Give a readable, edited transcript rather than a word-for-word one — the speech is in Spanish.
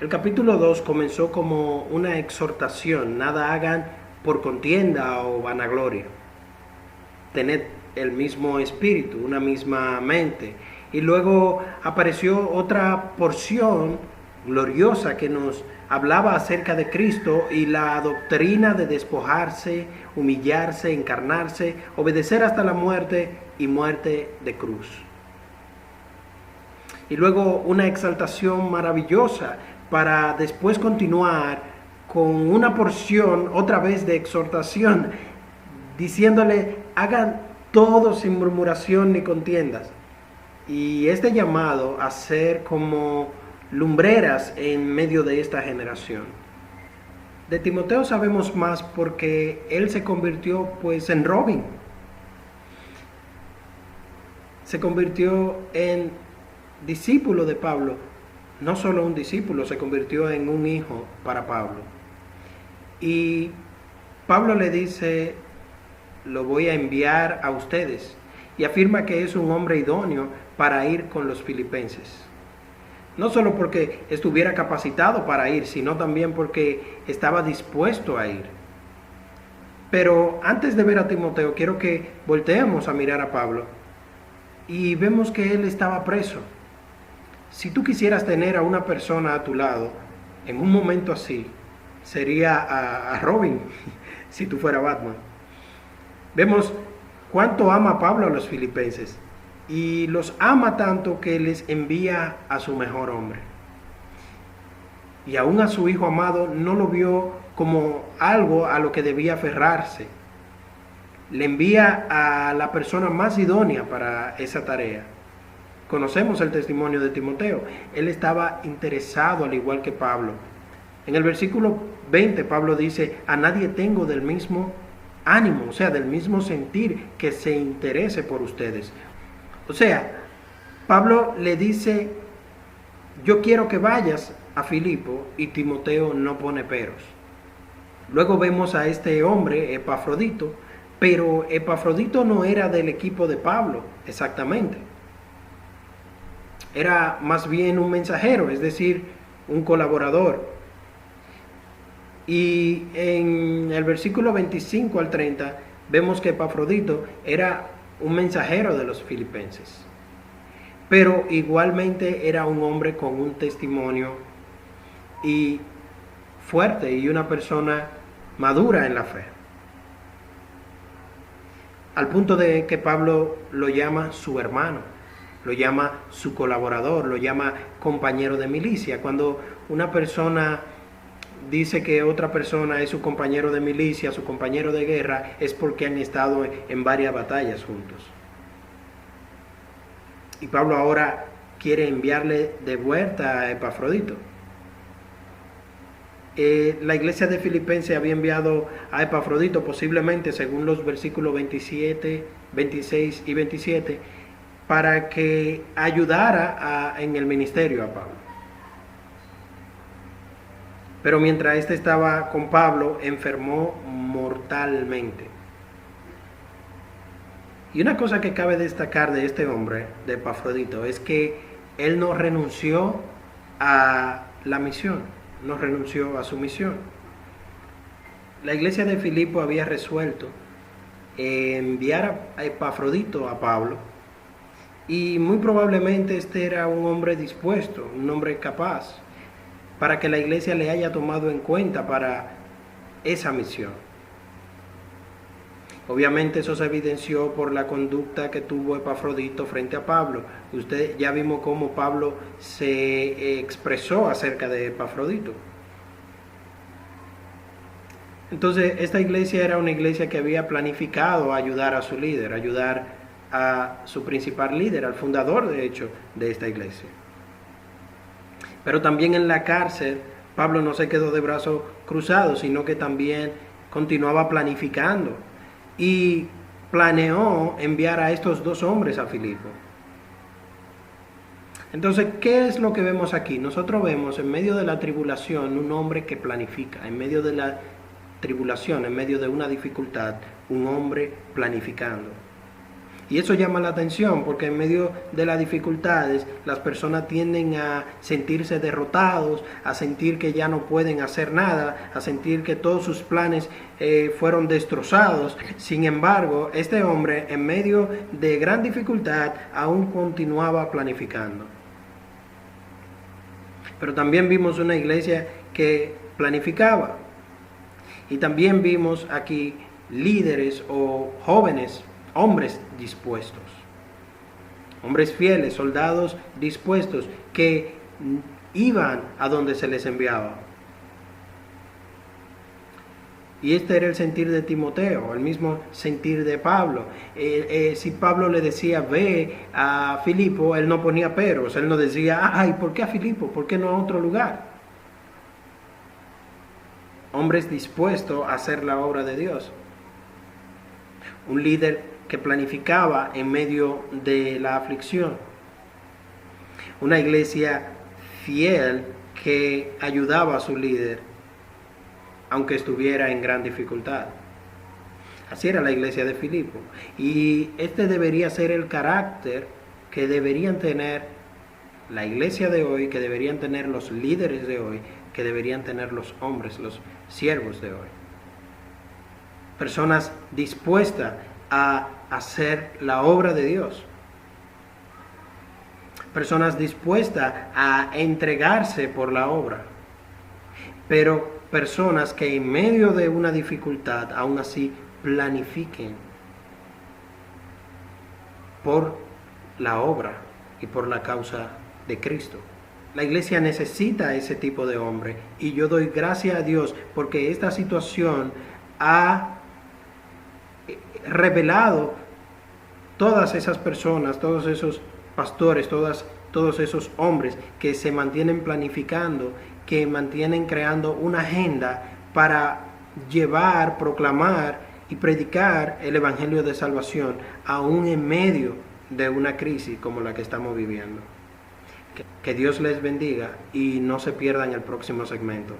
El capítulo 2 comenzó como una exhortación: nada hagan por contienda o vanagloria. Tened el mismo espíritu, una misma mente. Y luego apareció otra porción gloriosa que nos hablaba acerca de Cristo y la doctrina de despojarse, humillarse, encarnarse, obedecer hasta la muerte y muerte de cruz. Y luego una exaltación maravillosa para después continuar con una porción otra vez de exhortación, diciéndole: hagan todo sin murmuración ni contiendas. Y este llamado a ser como lumbreras en medio de esta generación. De Timoteo sabemos más porque él se convirtió pues en Robin. Se convirtió en discípulo de Pablo. No solo un discípulo, se convirtió en un hijo para Pablo. Y Pablo le dice: lo voy a enviar a ustedes. Y afirma que es un hombre idóneo para ir con los filipenses. No solo porque estuviera capacitado para ir, sino también porque estaba dispuesto a ir. Pero antes de ver a Timoteo, quiero que volteemos a mirar a Pablo. Y vemos que él estaba preso. Si tú quisieras tener a una persona a tu lado, en un momento así, sería a Robin, si tú fueras Batman. Vemos cuánto ama Pablo a los filipenses. Y los ama tanto que les envía a su mejor hombre. Y aún a su hijo amado no lo vio como algo a lo que debía aferrarse. Le envía a la persona más idónea para esa tarea. Conocemos el testimonio de Timoteo. Él estaba interesado al igual que Pablo. En el versículo 20 Pablo dice: a nadie tengo del mismo ánimo, o sea, del mismo sentir, que se interese por ustedes. O sea, Pablo le dice: yo quiero que vayas a Filipo, y Timoteo no pone peros. Luego vemos a este hombre, Epafrodito, pero Epafrodito no era del equipo de Pablo exactamente. Era más bien un mensajero, es decir, un colaborador. Y en el versículo 25 al 30 vemos que Epafrodito era un mensajero de los filipenses, pero igualmente era un hombre con un testimonio y fuerte, y una persona madura en la fe, al punto de que Pablo lo llama su hermano, lo llama su colaborador, lo llama compañero de milicia. Cuando una persona dice que otra persona es su compañero de milicia, su compañero de guerra, es porque han estado en varias batallas juntos. Y Pablo ahora quiere enviarle de vuelta a Epafrodito. La iglesia de Filipenses había enviado a Epafrodito, posiblemente según los versículos 27, 26 y 27, para que ayudara en el ministerio a Pablo. Pero mientras este estaba con Pablo, enfermó mortalmente. Y una cosa que cabe destacar de este hombre, de Epafrodito, es que él no renunció a la misión, no renunció a su misión. La iglesia de Filipo había resuelto enviar a Epafrodito a Pablo, y muy probablemente este era un hombre dispuesto, un hombre capaz, para que la iglesia le haya tomado en cuenta para esa misión. Obviamente eso se evidenció por la conducta que tuvo Epafrodito frente a Pablo. Usted ya vimos cómo Pablo se expresó acerca de Epafrodito. Entonces esta iglesia era una iglesia que había planificado ayudar a su líder, ayudar a su principal líder, al fundador de hecho de esta iglesia. Pero también en la cárcel, Pablo no se quedó de brazos cruzados, sino que también continuaba planificando. Y planeó enviar a estos dos hombres a Filipo. Entonces, ¿qué es lo que vemos aquí? Nosotros vemos en medio de la tribulación un hombre que planifica. En medio de la tribulación, en medio de una dificultad, un hombre planificando. Y eso llama la atención porque en medio de las dificultades las personas tienden a sentirse derrotados, a sentir que ya no pueden hacer nada, a sentir que todos sus planes fueron destrozados. Sin embargo, este hombre en medio de gran dificultad aún continuaba planificando. Pero también vimos una iglesia que planificaba. Y también vimos aquí líderes o jóvenes, hombres dispuestos, hombres fieles, soldados dispuestos que iban a donde se les enviaba. Y este era el sentir de Timoteo, el mismo sentir de Pablo. Si Pablo le decía ve a Filipo, él no ponía peros, él no decía, ay, ¿por qué a Filipo? ¿Por qué no a otro lugar? Hombres dispuestos a hacer la obra de Dios. Un líder que planificaba en medio de la aflicción. Una iglesia fiel que ayudaba a su líder, aunque estuviera en gran dificultad. Así era la iglesia de Filipo. Y este debería ser el carácter que deberían tener la iglesia de hoy, que deberían tener los líderes de hoy, que deberían tener los hombres, los siervos de hoy. Personas dispuestas a hacer la obra de Dios. Personas dispuestas a entregarse por la obra. Pero personas que en medio de una dificultad aún así planifiquen por la obra y por la causa de Cristo. La iglesia necesita ese tipo de hombre y yo doy gracias a Dios porque esta situación ha revelado todas esas personas, todos esos pastores, todos esos hombres que se mantienen planificando, que mantienen creando una agenda para llevar, proclamar y predicar el evangelio de salvación aún en medio de una crisis como la que estamos viviendo. Que Dios les bendiga y no se pierdan el próximo segmento.